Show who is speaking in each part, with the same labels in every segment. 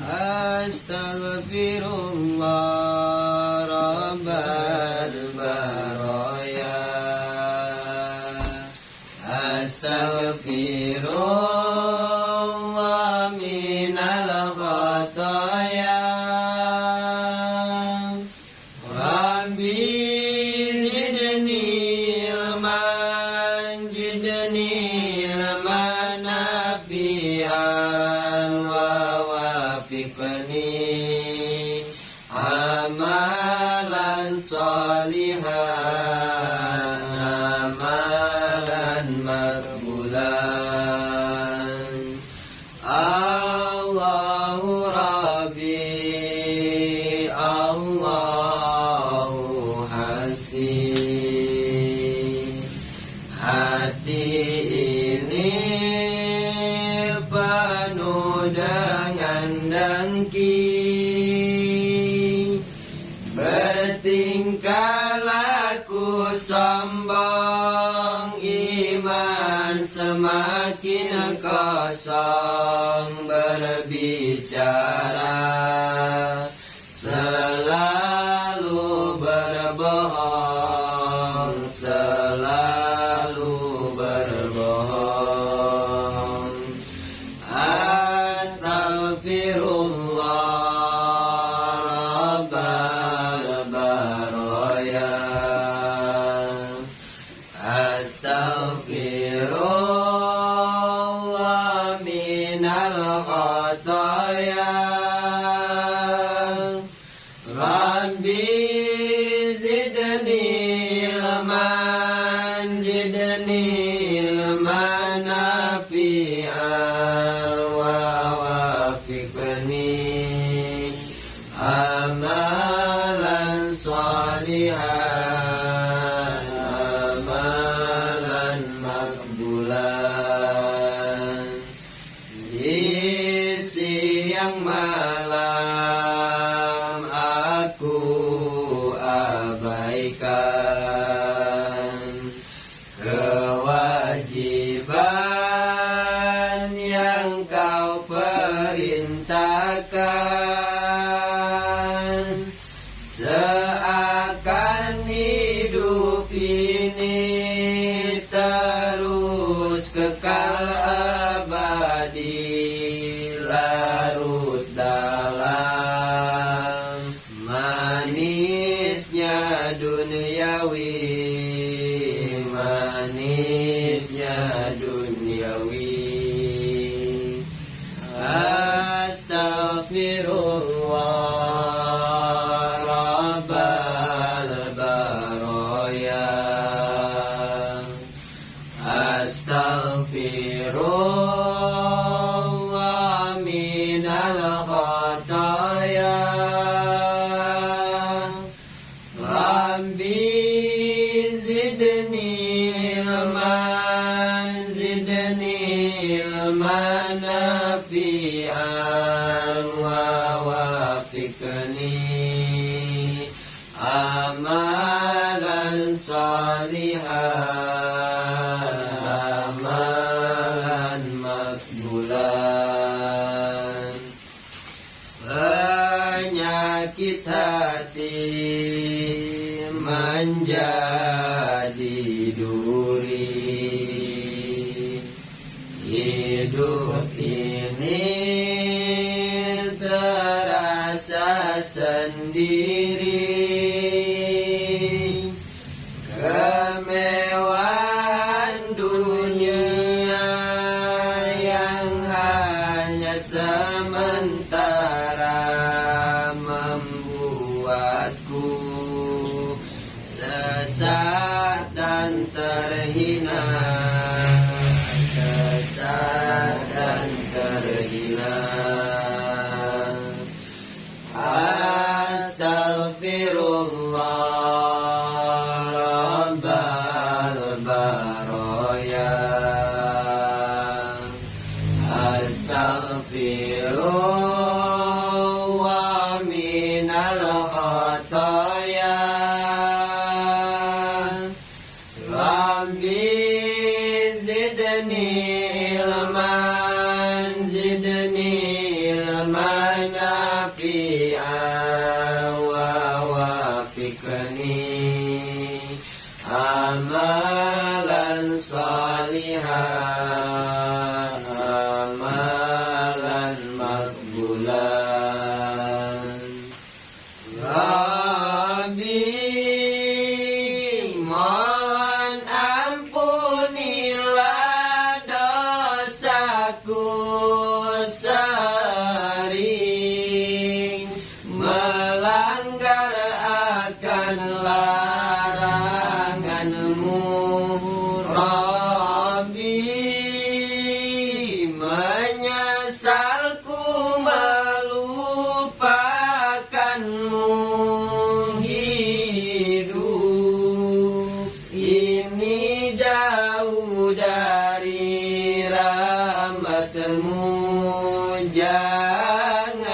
Speaker 1: Astaghfirullah Rabbal baraya. Astaghfirullah minal khataya. Rabbi zidni ilman, zidni ilman nafi'an, wa wafiqni amalan salihan, amalan makbulan. Allahu Rabbi, Allahu Hasbi. Hati ini penuh dengan dengki, bertingkah laku sombong, iman semakin kosong, berbicara selalu berbohong, selalu berbohong. Astaghfirullah Rabbal baraya. Astaghfirullah minal khataya. Rabbi zidni ilman, zidni ilman nafi'an, wa wafiqni amalan salihan, amalan makbulan. Di siang malam aku abaikan kewajiban yang kau perintahkan, seakan hidup ini terus kekal abadi, larut dalam manisnya duniawi, manisnya duniawi. Astaghfirullah Rabbal baraya. Astaghfirullah minal khataya. Rabbi zidni ilman, zidni ilman nafi'an, wa wafiqni amalan salihan, amalan makbulan. Penyakit hati menjadi duri, hidup ini terasa sendiri, kemewahan dunia yang hanya sementara membuatku sesat dan terhina, sesat dan terhina. Astaghfirullah Rabbal baraya. Astaghfirullah نافعا ووفقني amalan salihah, amalan makbulan. Rabbi mohon ampunilah dosaku sering melanggar akan laranganmu. Rabbi menyesalku melupakanmu. Hidup ini jauh dari rahmatmu. Jangan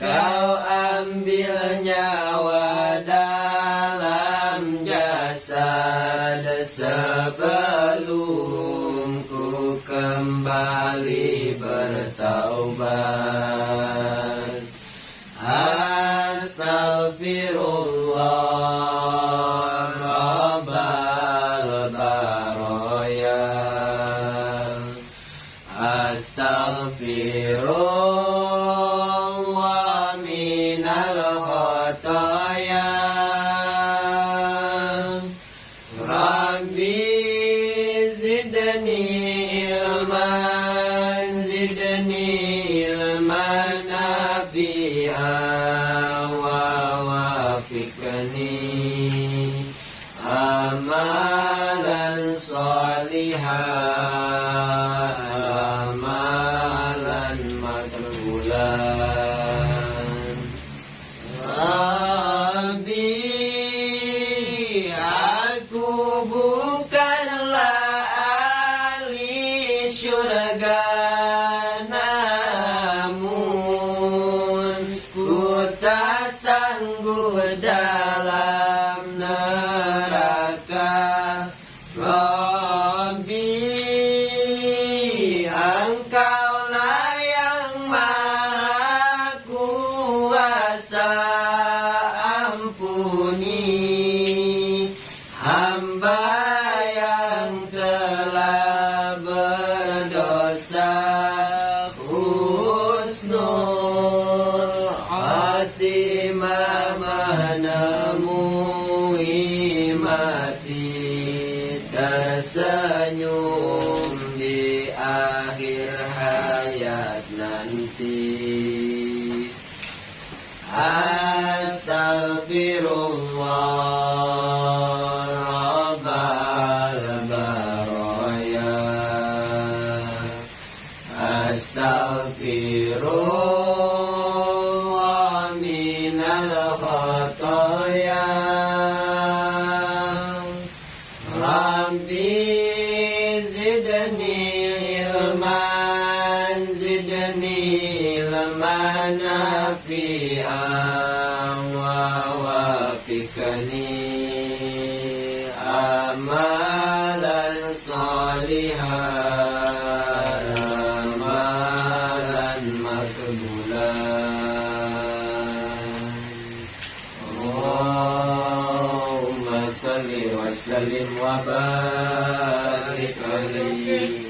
Speaker 1: kau ambil nyawa dalam jasad sebelum ku kembali bertaubat. Astaghfirullah Rabbal Baraya. Astaghfirullah minal khataya. Rabbi zidni ilman, zidni ilman nafi'an wa wafiqni amalan salihah, amalan makbulan. Rabbi aku bukanlah ahli syurga, namun ku tak sanggup dalam neraka. Rabbi Engkaulah yang maha kuasa, ampuni hamba yang telah berdosa. Husnul khatimah menemui mati, tersenyum di akhir hayat nanti. Astaghfirullah Rabbal Baraya. Astaghfirullah minal khataya. Rabbi zidni ilman, zidni ilman nafi'an wa wafiqni amalan salihah, amalan makbulan. Allahumma salli wa sallim wa barik alaihi.